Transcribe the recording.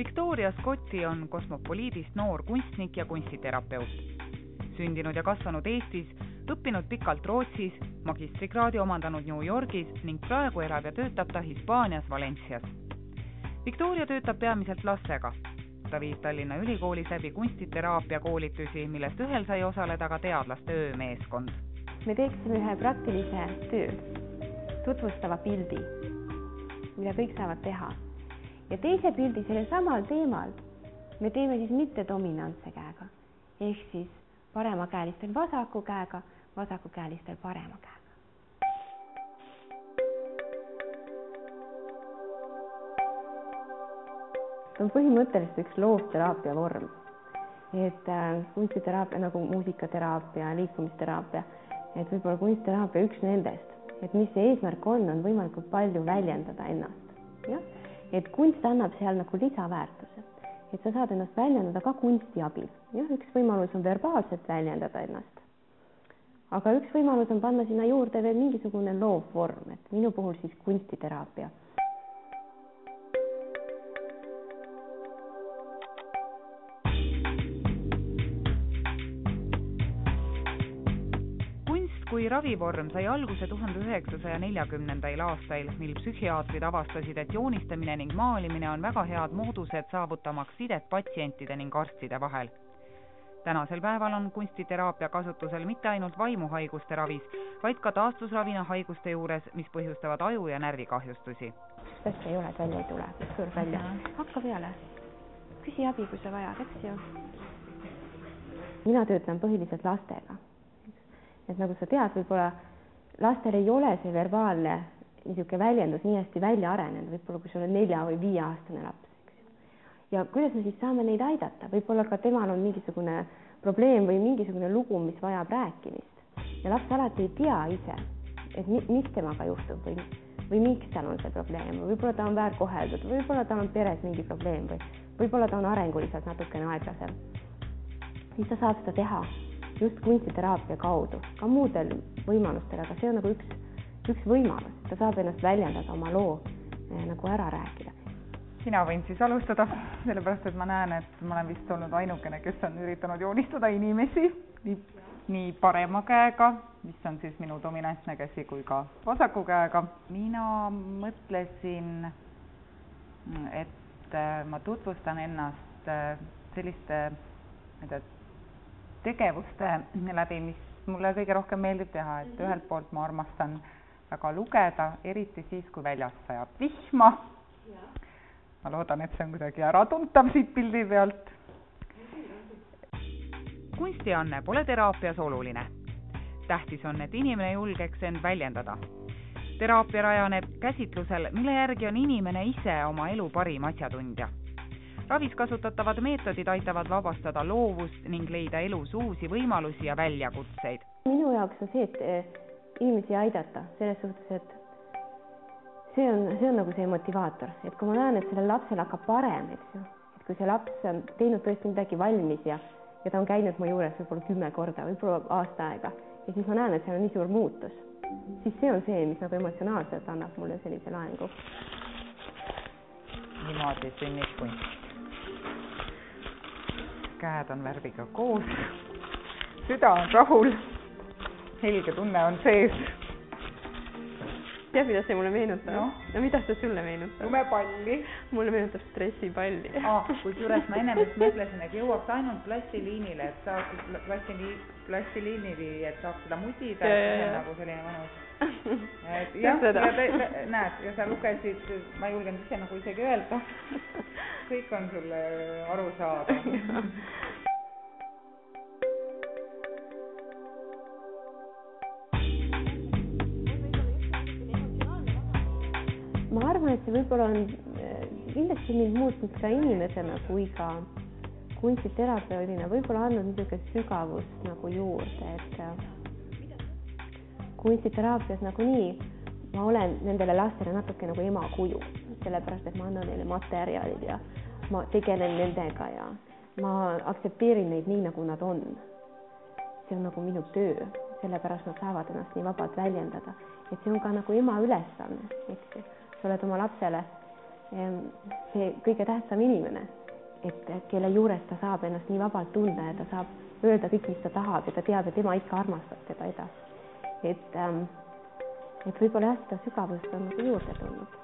Victoria Scotti on kosmopoliidist noor kunstnik ja kunstiterapeut. Sündinud ja kasvanud Eestis, õppinud pikalt Rootsis, magistrikraadi omandanud New Yorgis ning praegu elab ja töötab ta Hispaanias Valencias. Victoria töötab peamiselt lastega. Ta viib Tallinna Ülikoolis läbi kunstiteraapia koolitusi, millest ühel sai osaleda ka teadlaste öömeeskond. Me teeksime ühe praktilise töö, tutvustava pildi, mida kõik saavad teha. Ja teise pildi selle samal teemal me teeme siis mitte dominantse käega, ehk siis paremakäelistel vasaku käega, vasakukäelistel parema käega. See on põhimõtteliselt üks loovteraapia vorm, et kunstiteraapia nagu muusikateraapia, liikumisteraapia, et võib-olla kunstteraapia üks nendest, et mis see eesmärk on võimalikult palju väljendada ennast. Ja? Et kunst annab seal nagu lisaväärtuse, et sa saad ennast väljendada ka kunsti abil. Ja, üks võimalus on verbaalselt väljendada ennast, aga üks võimalus on panna sinna juurde veel mingisugune loovvorm, et minu puhul siis kunstiteraapia. Kui ravivorm sai alguse 1940. aastail, mil psühhiaatrid avastasid, et joonistamine ning maalimine on väga head moodused saavutamaks sidet patsientide ning arstide vahel. Tänasel päeval on kunstiteraapia kasutusel mitte ainult vaimuhaiguste ravis, vaid ka taastusravina haiguste juures, mis põhjustavad aju- ja närvikahjustusi. Kas ei ole, et välja ei tule, suur välja. Hakka peale. Küsi abi, kui sa vajad, eks ju. Mina töötan põhiliselt lastega. Et nagu sa tead, võib-olla lastel ei ole see verbaalne niisugune väljendus nii hästi välja arenenud, võib-olla kui sul on 4 või 5 aastane laps. Ja kuidas me siis saame neid aidata? Võib-olla ka temal on mingisugune probleem või mingisugune lugu, mis vajab rääkimist. Ja laps alati ei tea ise, et mis temaga juhtub või miks tal on see probleem. Võib-olla ta on väärkoheldud, võib-olla tal on peres mingi probleem või võib-olla ta on arenguliselt natukene aeglasem. Siis ta saab seda teha just kunstiteraapia kaudu, ka muudel võimalustel, aga see on nagu üks võimalus. Ta saab ennast väljendada oma loo nagu ära rääkida. Sina võin siis alustada, sellepärast et ma näen, et ma olen vist olnud ainukene, kes on üritanud joonistada inimesi nii parema käega, mis on siis minu dominantne käsi, kui ka vasaku käega. Mina mõtlesin, et ma tutvustan ennast selliste tegevuste läbi, mis mulle kõige rohkem meeldib teha, et ühelt poolt ma armastan väga lugeda, eriti siis, kui väljas sajab vihma. Ma loodan, et see on kuidagi äratuntav siit pildi pealt. Kunstianne pole teraapias oluline. Tähtis on, et inimene julgeks end väljendada. Teraapia rajaneb käsitlusel, mille järgi on inimene ise oma elu parim asjatundja. Ravis kasutatavad meetodid aitavad vabastada loovust ning leida elus uusi võimalusi ja väljakutseid. Minu jaoks on see, et inimesi aidata selles suhtes, et see on nagu see motivaator. Et kui ma näen, et sellel lapsel hakkab parem, et kui see laps on teinud tõesti midagi valmis ja ta on käinud mu juures võib-olla 10 korda, võib-olla aasta aega ja siis ma näen, et seal on nii suur muutus, siis see on see, mis nagu emotsionaalselt annab mulle sellise laengu. Niimoodi sünnib kunst. Käed on värviga koos, süda on rahul, helge tunne on sees. Tead, mida see mulle meenutab? No mida see sulle meenutab? Lumepalli. Mulle meenutab stressipalli. Kui juures ma ennem mõtlesin, et jõuaks ainult plastiliinile, et saaks plastiliinili, et saaks seda mudida, et see on nagu selline mõnus. Näed, ja sa lugesid, ma julgen ise nagu isegi öelda, kõik on sulle aru saada. Ma arvan, et see võib-olla on kindlasti mind muutnud ka inimesena kui ka kunstiterapeudina, võib-olla andnud niisugune sügavust nagu juurde, et kunstiteraapias nagu nii, ma olen nendele lastele natuke nagu ema kuju, sellepärast, et ma annan neile materjalid ja ma tegelen nendega ja ma aktsepteerin neid nii, nagu nad on. See on nagu minu töö, sellepärast nad saavad ennast nii vabalt väljendada. Et see on ka nagu ema ülesanne, eks ju. Sa oled oma lapsele see kõige tähtsam inimene, et kelle juures ta saab ennast nii vabalt tunda ja ta saab öelda kõik, mis ta tahab ja ta teab, et tema ikka armastab teda edasi. Et võib-olla jah, seda sügavust on juurde tulnud.